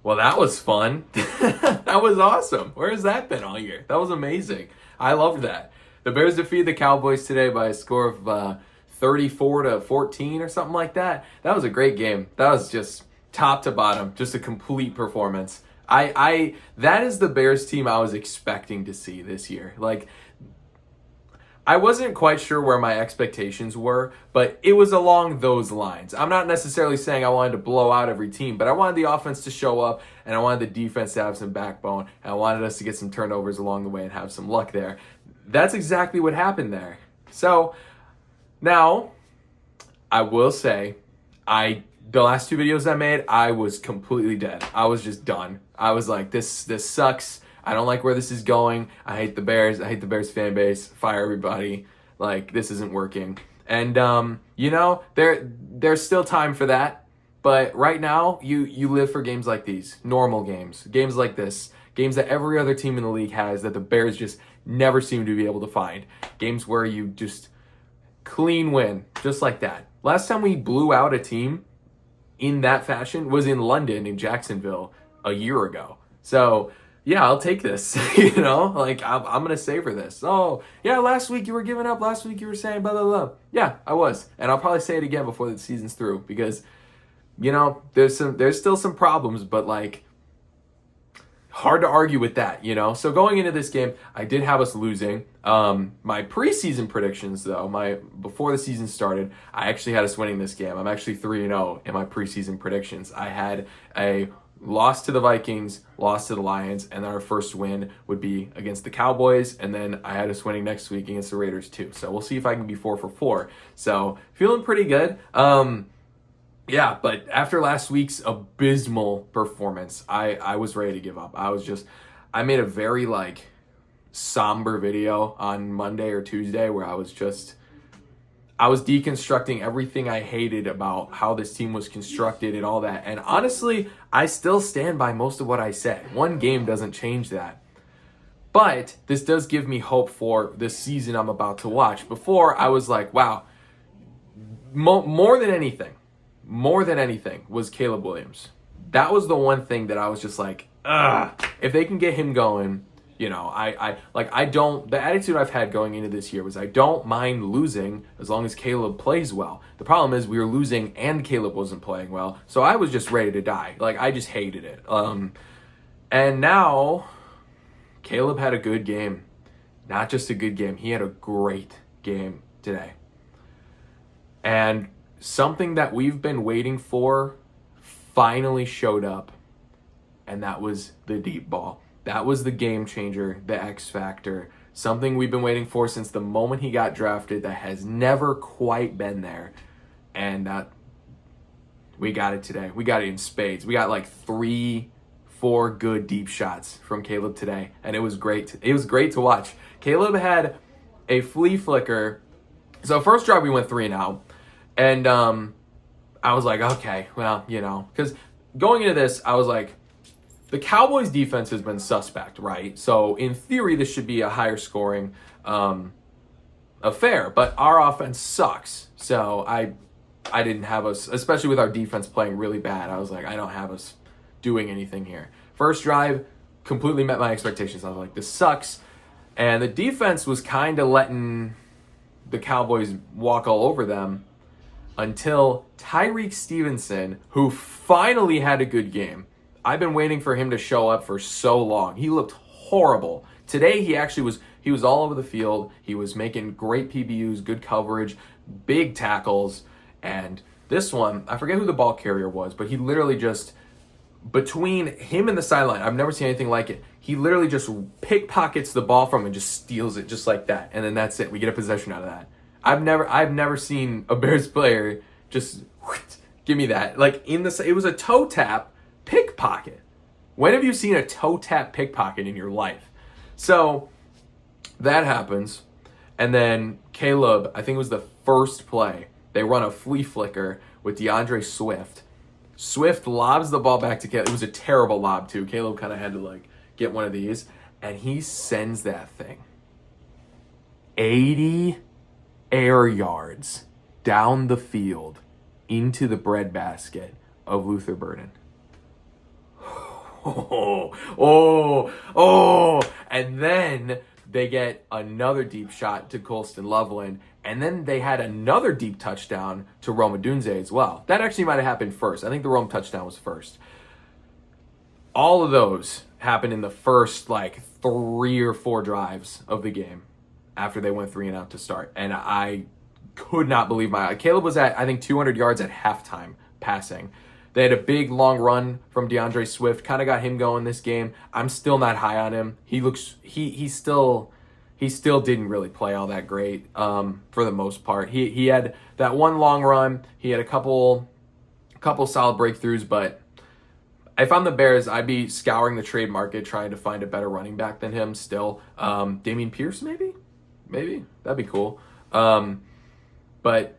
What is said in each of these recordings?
Well, that was fun. That was awesome. Where has that been all year? That was amazing. I loved that. The Bears defeated the Cowboys today by a score of 34-14 or something like that. That was a great game. That was just top to bottom, just a complete performance. I that is the Bears team I was expecting to see this year. Like, I wasn't quite sure where my expectations were, but it was along those lines. I'm not necessarily saying I wanted to blow out every team, but I wanted the offense to show up, and I wanted the defense to have some backbone, and I wanted us to get some turnovers along the way and have some luck there. That's exactly what happened there. So now, I will say, the last two videos I made, I was completely dead. I was just done. I was like, this sucks. I don't like where this is going. I hate the Bears. I hate the Bears fan base. Fire everybody. Like, this isn't working. And there's still time for that. But right now, you live for games like these, normal games like this, games that every other team in the league has that the Bears just never seem to be able to find. Games where you just clean win, just like that. Last time we blew out a team in that fashion was in London, in Jacksonville, a year ago. So yeah, I'll take this. Like, I'm going to savor this. Oh, yeah, last week you were giving up. Last week you were saying blah, blah, blah. Yeah, I was. And I'll probably say it again before the season's through because, there's still some problems, but like, hard to argue with that, So going into this game, I did have us losing. My preseason predictions, though, before the season started, I actually had us winning this game. I'm actually 3-0 in my preseason predictions. I had a loss to the Vikings, loss to the Lions, and then our first win would be against the Cowboys, and then I had us winning next week against the Raiders too. So we'll see if I can be 4 for 4. So feeling pretty good. Yeah, but after last week's abysmal performance, I was ready to give up. I made a very somber video on Monday or Tuesday where I was deconstructing everything I hated about how this team was constructed and all that. And honestly, I still stand by most of what I said. One game doesn't change that. But this does give me hope for this season I'm about to watch. Before, I was like, wow, more than anything was Caleb Williams. That was the one thing that I was just like, if they can get him going, the attitude I've had going into this year was I don't mind losing as long as Caleb plays well. The problem is we were losing and Caleb wasn't playing well, so I was just ready to die. Like, I just hated it. And now Caleb had a good game. Not just a good game, he had a great game today. And something that we've been waiting for finally showed up, and that was the deep ball. That was the game changer, the X factor, something we've been waiting for since the moment he got drafted that has never quite been there. And we got it today. We got it in spades. We got 3-4 good deep shots from Caleb today, and it was great. It was great to watch. Caleb had a flea flicker. So first drive we went 3-0, and I was like, okay, well, because going into this, I was like, the Cowboys' defense has been suspect, right? So in theory, this should be a higher scoring affair, but our offense sucks. So I didn't have us, especially with our defense playing really bad. I was like, I don't have us doing anything here. First drive completely met my expectations. I was like, this sucks. And the defense was kind of letting the Cowboys walk all over them until Tyreek Stevenson, who finally had a good game. I've been waiting for him to show up for so long. He looked horrible. Today he was all over the field. He was making great PBUs, good coverage, big tackles. And this one, I forget who the ball carrier was, but he literally just, between him and the sideline, I've never seen anything like it. He literally just pickpockets the ball from him and just steals it just like that. And then that's it. We get a possession out of that. I've never seen a Bears player just give me that. It was a toe tap pickpocket. When have you seen a toe tap pickpocket in your life? So that happens. And then Caleb, I think it was the first play, they run a flea flicker with DeAndre Swift. Swift lobs the ball back to Caleb. It was a terrible lob too. Caleb kind of had to get one of these, and he sends that thing 80 air yards down the field into the breadbasket of Luther Burden. And then they get another deep shot to Colston Loveland. And then they had another deep touchdown to Rome Odunze as well. That actually might have happened first. I think the Rome touchdown was first. All of those happened in the first 3 or 4 drives of the game after they went 3 and out to start. And I could not believe my eyes. Caleb was at, I think, 200 yards at halftime passing. They had a big long run from DeAndre Swift, kind of got him going this game. I'm still not high on him. He still didn't really play all that great for the most part. He had that one long run. He had a couple solid breakthroughs, but if I'm the Bears, I'd be scouring the trade market trying to find a better running back than him still. Dameon Pierce, maybe? That'd be cool. But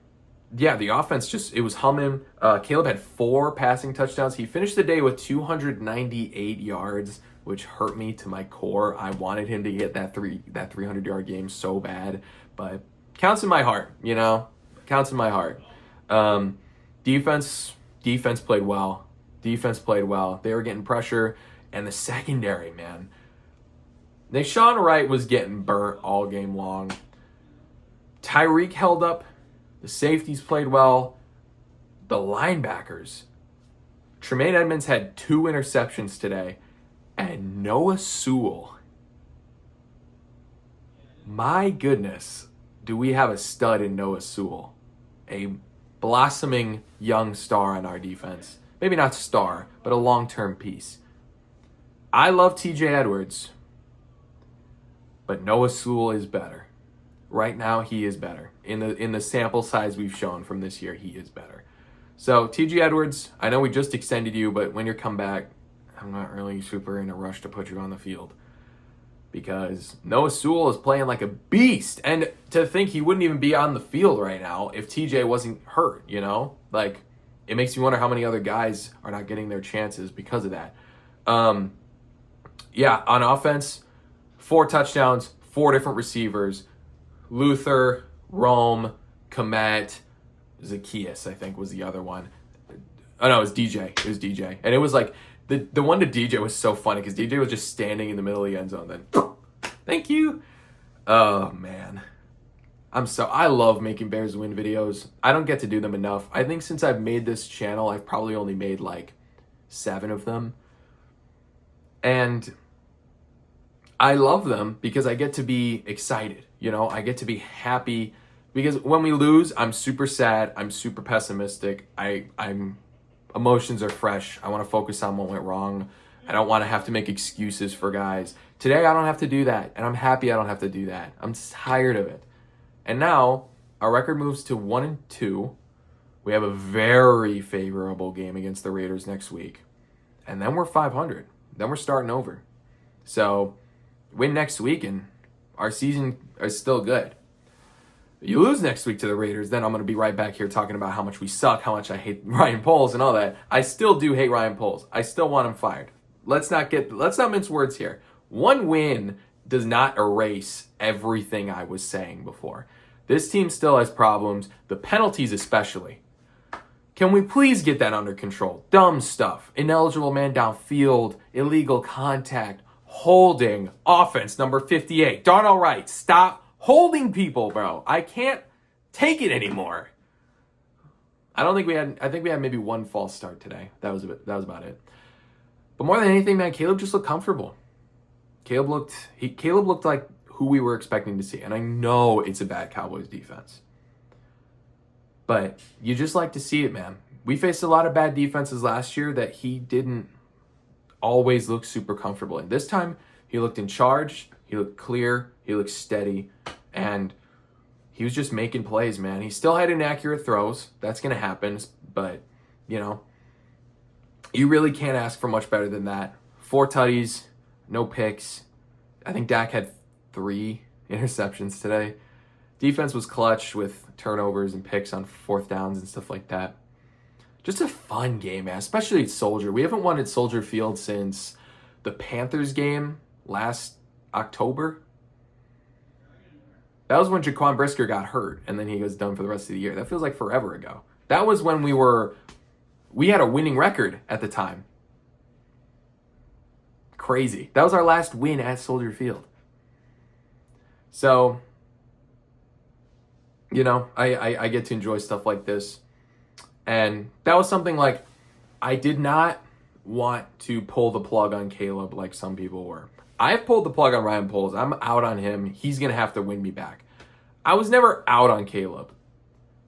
yeah, the offense it was humming. Caleb had 4 passing touchdowns. He finished the day with 298 yards, which hurt me to my core. I wanted him to get that 300-yard game so bad, but counts in my heart, counts in my heart. Defense played well. They were getting pressure, and the secondary, man. Nahshon Wright was getting burnt all game long. Tyreek held up. The safeties played well. The linebackers. Tremaine Edmonds had 2 interceptions today. And Noah Sewell. My goodness, do we have a stud in Noah Sewell? A blossoming young star on our defense. Maybe not star, but a long-term piece. I love TJ Edwards, but Noah Sewell is better. Right now, he is better. In the sample size we've shown from this year, he is better. So, TJ Edwards, I know we just extended you, but when you come back, I'm not really super in a rush to put you on the field. Because Noah Sewell is playing like a beast. And to think he wouldn't even be on the field right now if TJ wasn't hurt, it makes me wonder how many other guys are not getting their chances because of that. On offense, 4 touchdowns, 4 different receivers. Luther, Rome, Komet, Zacchaeus, I think, was the other one. Oh, no, it was DJ. And it was the one to DJ was so funny because DJ was just standing in the middle of the end zone. Then, thank you. Oh, man. I love making Bears win videos. I don't get to do them enough. I think since I've made this channel, I've probably only made 7 of them. And I love them because I get to be excited. I get to be happy because when we lose, I'm super sad. I'm super pessimistic. I'm emotions are fresh. I want to focus on what went wrong. I don't want to have to make excuses for guys. Today, I don't have to do that. And I'm happy I don't have to do that. I'm tired of it. And now our record moves to 1-2. We have a very favorable game against the Raiders next week. And then we're 500. Then we're starting over. So win next week and our season is still good. You lose next week to the Raiders, then I'm going to be right back here talking about how much we suck, how much I hate Ryan Poles and all that. I still do hate Ryan Poles. I still want him fired. Let's not mince words here. One win does not erase everything I was saying before. This team still has problems, the penalties especially. Can we please get that under control? Dumb stuff. Ineligible man downfield, illegal contact, holding, offense number 58. Darnell Wright, stop holding people, bro. I can't take it anymore. I think we had maybe 1 false start today. That was about it. But more than anything, man, Caleb just looked comfortable. Caleb looked like who we were expecting to see. And I know it's a bad Cowboys defense. But you just like to see it, man. We faced a lot of bad defenses last year that he didn't always look super comfortable in. This time, he looked in charge. He looked clear. He looked steady. And he was just making plays, man. He still had inaccurate throws. That's going to happen. But, you really can't ask for much better than that. 4 tutties, no picks. I think Dak had 3 interceptions today. Defense was clutch with turnovers and picks on 4th downs and stuff like that. Just a fun game, man, especially at Soldier. We haven't won at Soldier Field since the Panthers game last October. That was when Jaquan Brisker got hurt, and then he was done for the rest of the year. That feels like forever ago. That was when we had a winning record at the time. Crazy. That was our last win at Soldier Field. So, you know, I get to enjoy stuff like this. And that was something like, I did not want to pull the plug on Caleb like some people were. I've pulled the plug on Ryan Poles. I'm out on him. He's going to have to win me back. I was never out on Caleb,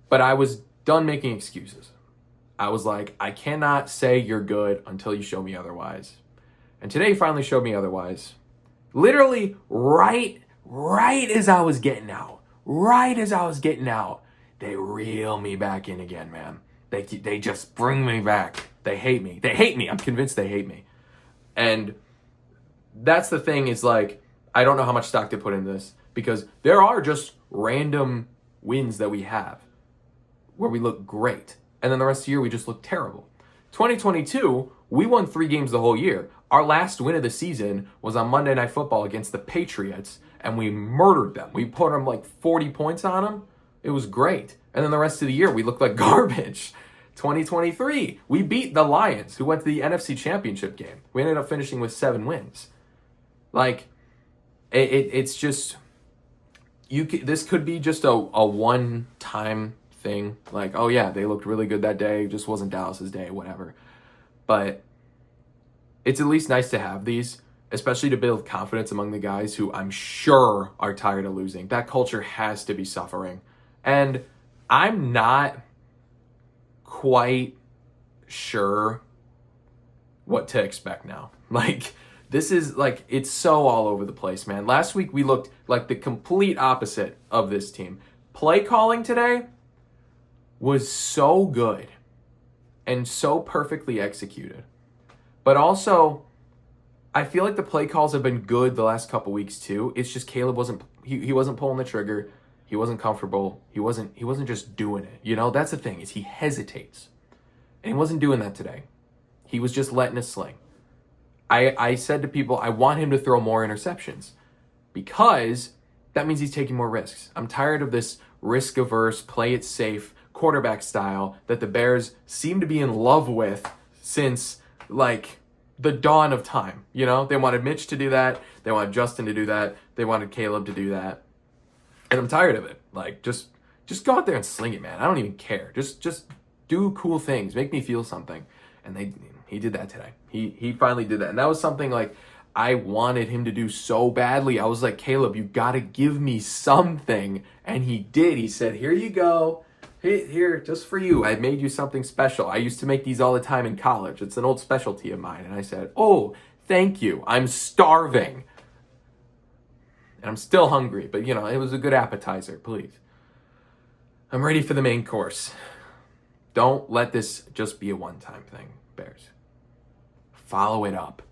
but I was done making excuses. I was like, I cannot say you're good until you show me otherwise. And today he finally showed me otherwise. Literally right as I was getting out. Right as I was getting out, they reel me back in again, man. They just bring me back. They hate me. They hate me. I'm convinced they hate me. And that's the thing is like, I don't know how much stock to put in this because there are just random wins that we have where we look great. And then the rest of the year, we just look terrible. 2022, we won 3 games the whole year. Our last win of the season was on Monday Night Football against the Patriots, and we murdered them. We put them like 40 points on them. It was great. And then the rest of the year, we looked like garbage. 2023, we beat the Lions, who went to the NFC Championship game. We ended up finishing with 7 wins. Like, it's just, this could be just a one-time thing. Like, oh yeah, they looked really good that day. It just wasn't Dallas's day, whatever. But it's at least nice to have these, especially to build confidence among the guys who I'm sure are tired of losing. That culture has to be suffering. And I'm not quite sure what to expect now. Like, this is like, it's so all over the place, man. Last week we looked like the complete opposite of this team. Play calling today was so good and so perfectly executed. But also, I feel like the play calls have been good the last couple weeks too. It's just Caleb wasn't pulling the trigger. He wasn't comfortable. He wasn't just doing it. You know, that's the thing, is he hesitates. And he wasn't doing that today. He was just letting it sling. I said to people, I want him to throw more interceptions because that means he's taking more risks. I'm tired of this risk-averse, play it safe, quarterback style that the Bears seem to be in love with since, like, the dawn of time. You know, they wanted Mitch to do that. They wanted Justin to do that. They wanted Caleb to do that. And I'm tired of it. Like, just go out there and sling it, man. I don't even care. Just do cool things. Make me feel something. And he did that today. He finally did that. And that was something like I wanted him to do so badly. I was like, Caleb, you got to give me something. And he did. He said, here you go. Here, just for you. I made you something special. I used to make these all the time in college. It's an old specialty of mine. And I said, oh, thank you. I'm starving. And I'm still hungry. But, you know, it was a good appetizer. Please. I'm ready for the main course. Don't let this just be a one-time thing, Bears. Follow it up.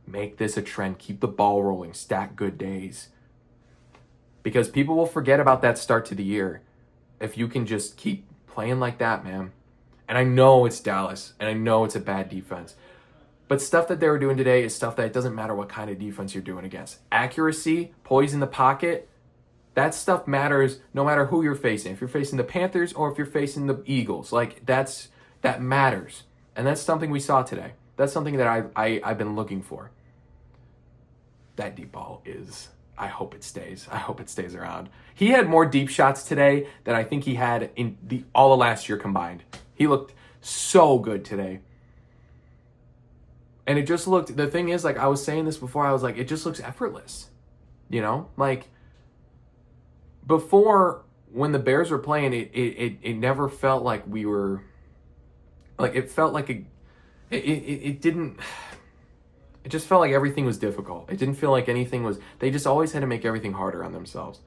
Make this a trend. Keep the ball rolling. Stack good days. Because people will forget about that start to the year if you can just keep playing like that, man. And I know it's Dallas, and I know it's a bad defense. But stuff that they were doing today is stuff that it doesn't matter what kind of defense you're doing against. Accuracy, poise in the pocket, that stuff matters no matter who you're facing. If you're facing the Panthers or if you're facing the Eagles, like that matters. And that's something we saw today. That's something that I've been looking for. That deep ball is, I hope it stays. I hope it stays around. He had more deep shots today than I think he had in all of last year combined. He looked so good today. And it just looked, the thing is, like I was saying this before, I was like, it just looks effortless. You know, like before when the Bears were playing, it never felt like we were, like it felt like it didn't, it just felt like everything was difficult. It didn't feel like anything was, they just always had to make everything harder on themselves.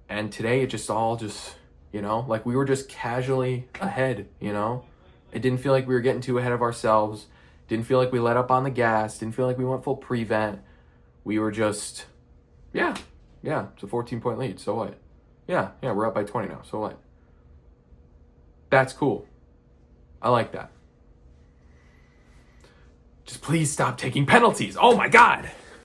And today it just all just, you know, like we were just casually ahead, you know. It didn't feel like we were getting too ahead of ourselves. Didn't feel like we let up on the gas. Didn't feel like we went full prevent. We were just, yeah, it's a 14-point lead. So what? Yeah, we're up by 20 now. So what? That's cool. I like that. Just please stop taking penalties. Oh my God.